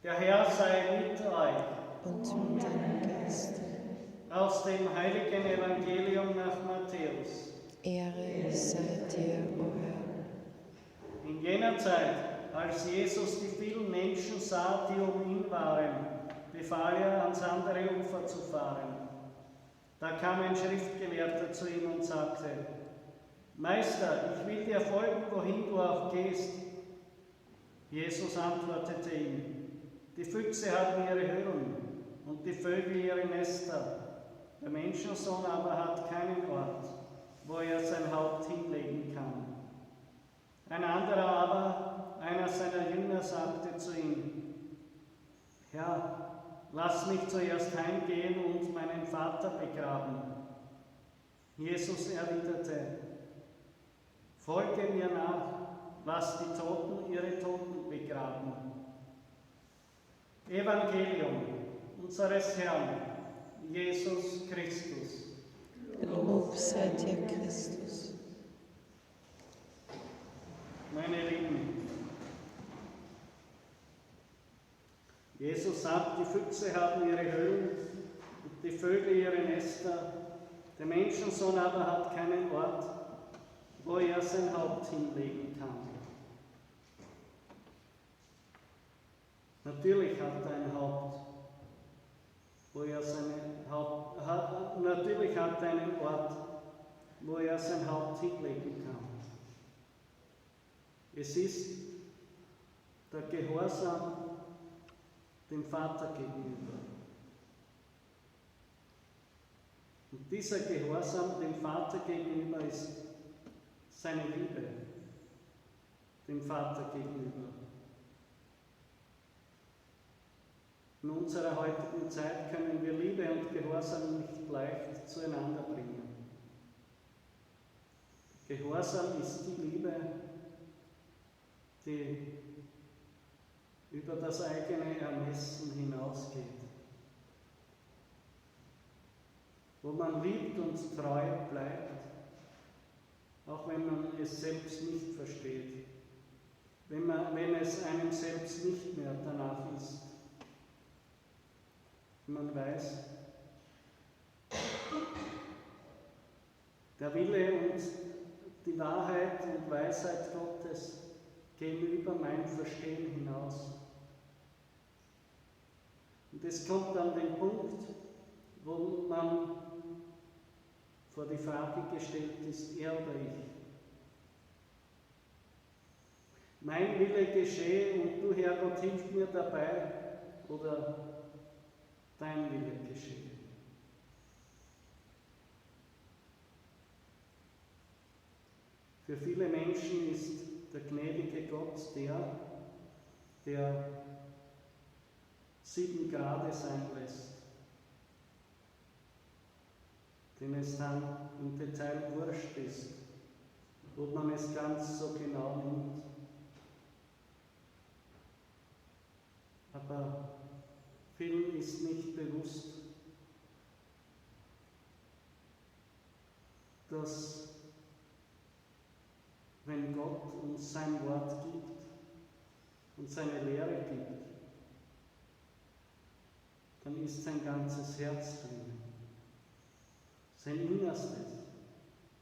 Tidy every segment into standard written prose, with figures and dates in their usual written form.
Der Herr sei mit euch. Und mit deinem Geist. Aus dem heiligen Evangelium nach Matthäus. Ehre sei dir, o Herr. In jener Zeit, als Jesus die vielen Menschen sah, die um ihn waren, befahl er, ans andere Ufer zu fahren. Da kam ein Schriftgelehrter zu ihm und sagte: Meister, ich will dir folgen, wohin du auch gehst. Jesus antwortete ihm: Die Füchse haben ihre Höhlen und die Vögel ihre Nester. Der Menschensohn aber hat keinen Ort, wo er sein Haupt hinlegen kann. Ein anderer aber, einer seiner Jünger, sagte zu ihm: Herr, lass mich zuerst heimgehen und meinen Vater begraben. Jesus erwiderte: Folge mir nach, lass die Toten ihre Toten begraben. Evangelium unseres Herrn, Jesus Christus. Lob sei dir, Christus. Meine Lieben, Jesus sagt, die Füchse haben ihre Höhlen und die Vögel ihre Nester, der Menschensohn aber hat keinen Ort, wo er sein Haupt hinlegen kann. Natürlich hat er ein Haupt, wo er natürlich hat er einen Ort, wo er sein Haupt hinlegen kann. Es ist der Gehorsam dem Vater gegenüber. Und dieser Gehorsam dem Vater gegenüber ist seine Liebe dem Vater gegenüber. In unserer heutigen Zeit können wir Liebe und Gehorsam nicht leicht zueinander bringen. Gehorsam ist die Liebe, die über das eigene Ermessen hinausgeht, wo man liebt und treu bleibt, auch wenn man es selbst nicht versteht, wenn es einem selbst nicht mehr danach ist. Man weiß, der Wille und die Wahrheit und Weisheit Gottes gehen über mein Verstehen hinaus. Und es kommt an den Punkt, wo man vor die Frage gestellt ist, er oder ich. Mein Wille geschehe und du, Herrgott, hilf mir dabei, oder dein Wille geschehe. Für viele Menschen ist der gnädige Gott der 7 Grade sein lässt, dem es dann im Detail wurscht ist, ob man es ganz so genau nimmt. Aber vielen ist nicht bewusst, dass wenn Gott uns sein Wort gibt und seine Lehre gibt, dann ist sein ganzes Herz drin, sein Innerstes,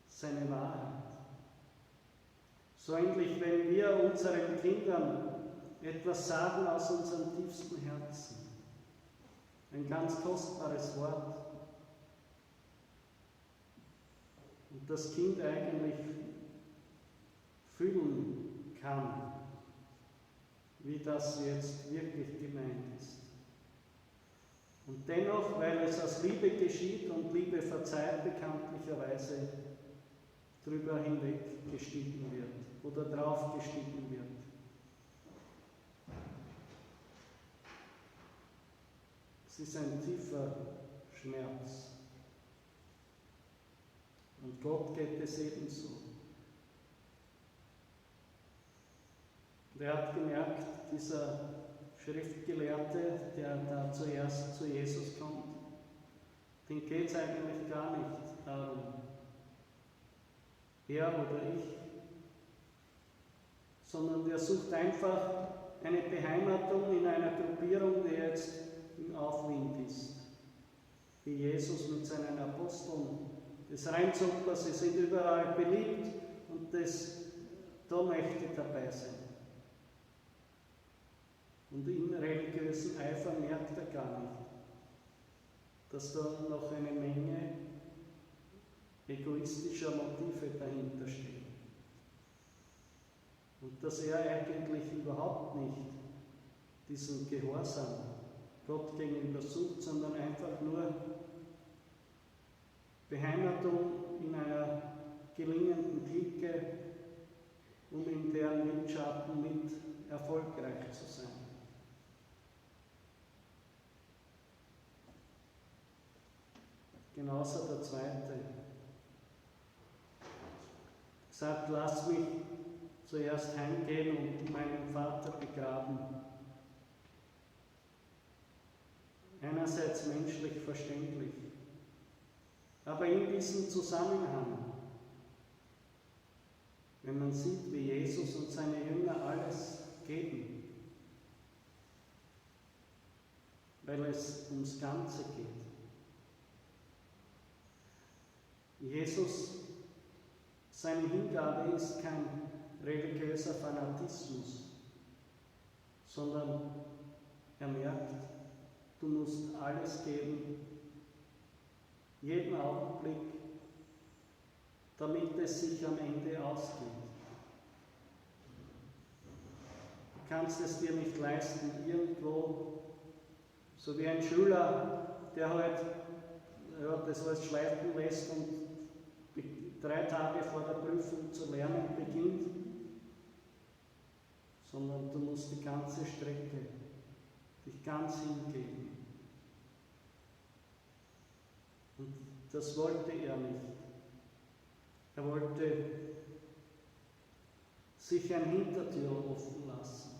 seine Wahrheit. So ähnlich, wenn wir unseren Kindern etwas sagen aus unserem tiefsten Herzen, ein ganz kostbares Wort, und das Kind eigentlich fühlen kann, wie das jetzt wirklich gemeint ist. Und dennoch, weil es aus Liebe geschieht und Liebe verzeiht bekanntlicherweise, drüber hinweg gestiegen wird oder drauf gestiegen wird. Es ist ein tiefer Schmerz. Und Gott geht es ebenso. Und er hat gemerkt, dieser Schriftgelehrte, der da zuerst zu Jesus kommt, dem geht es eigentlich gar nicht darum, er oder ich, sondern der sucht einfach eine Beheimatung in einer Gruppierung, rein super, sie sind überall beliebt und da möchte ich dabei sein. Und im religiösen Eifer merkt er gar nicht, dass da noch eine Menge egoistischer Motive dahinter stehen. Und dass er eigentlich überhaupt nicht diesen Gehorsam Gott gegenüber sucht, sondern einfach nur Beheimatung in einer gelingenden Clique, um in deren Windschatten mit erfolgreich zu sein. Genauso der zweite. Sagt, lass mich zuerst heimgehen und meinen Vater begraben. Einerseits menschlich verständlich, aber in diesem Zusammenhang, wenn man sieht, wie Jesus und seine Jünger alles geben, weil es ums Ganze geht. Jesus, seine Hingabe ist kein religiöser Fanatismus, sondern er merkt, du musst alles geben, jeden Augenblick, damit es sich am Ende ausgeht. Du kannst es dir nicht leisten, irgendwo, so wie ein Schüler, der halt das alles schleifen lässt und 3 Tage vor der Prüfung zu lernen beginnt, sondern du musst die ganze Strecke dich ganz hingeben. Und das wollte er nicht. Er wollte sich eine Hintertür offen lassen.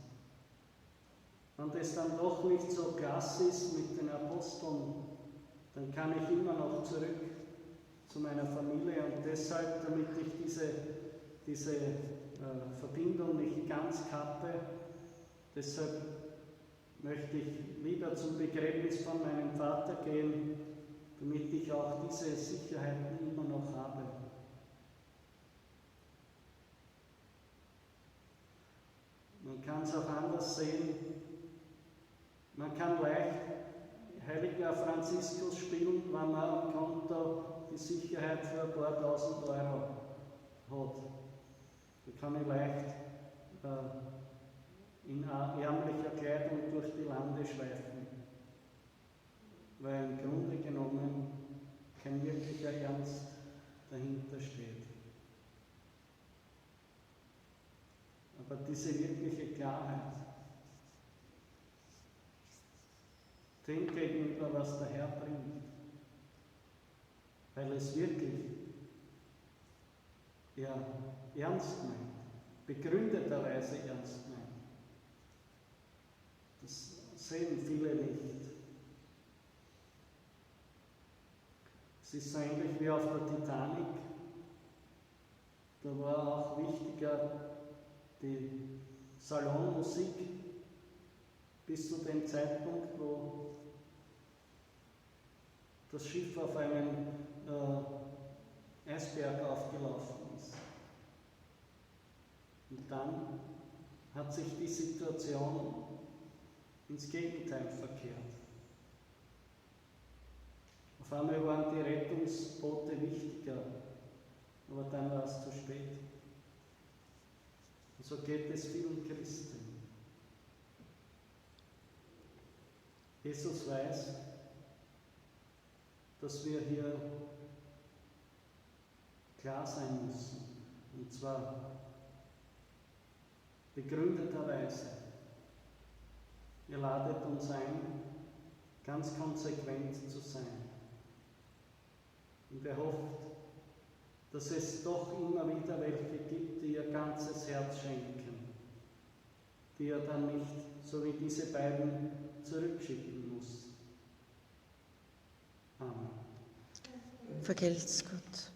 Wenn das dann doch nicht so klasse ist mit den Aposteln, dann kann ich immer noch zurück zu meiner Familie und deshalb, damit ich diese Verbindung nicht ganz kappe, deshalb möchte ich lieber zum Begräbnis von meinem Vater gehen, damit ich auch diese Sicherheiten immer noch habe. Man kann es auch anders sehen. Man kann leicht Heiliger Franziskus spielen, wenn man am Konto die Sicherheit für ein paar tausend Euro hat. Da kann ich leicht in ärmlicher Kleidung durch die Lande schleifen, weil im Grunde genommen kein wirklicher Ernst dahinter steht. Aber diese wirkliche Klarheit, dem gegenüber, was der Herr bringt, weil es wirklich ernst meint, begründeterweise ernst meint. Das sehen viele nicht. Es ist so ähnlich wie auf der Titanic. Da war auch wichtiger die Salonmusik bis zu dem Zeitpunkt, wo das Schiff auf einen Eisberg aufgelaufen ist. Und dann hat sich die Situation ins Gegenteil verkehrt. Auf einmal waren die Rettungsboote wichtiger, aber dann war es zu spät. Und so geht es vielen Christen. Jesus weiß, dass wir hier klar sein müssen, und zwar begründeterweise. Er ladet uns ein, ganz konsequent zu sein. Und er hofft, dass es doch immer wieder welche gibt, die ihr ganzes Herz schenken, die er dann nicht, so wie diese beiden, zurückschicken muss. Amen. Vergelt's Gott.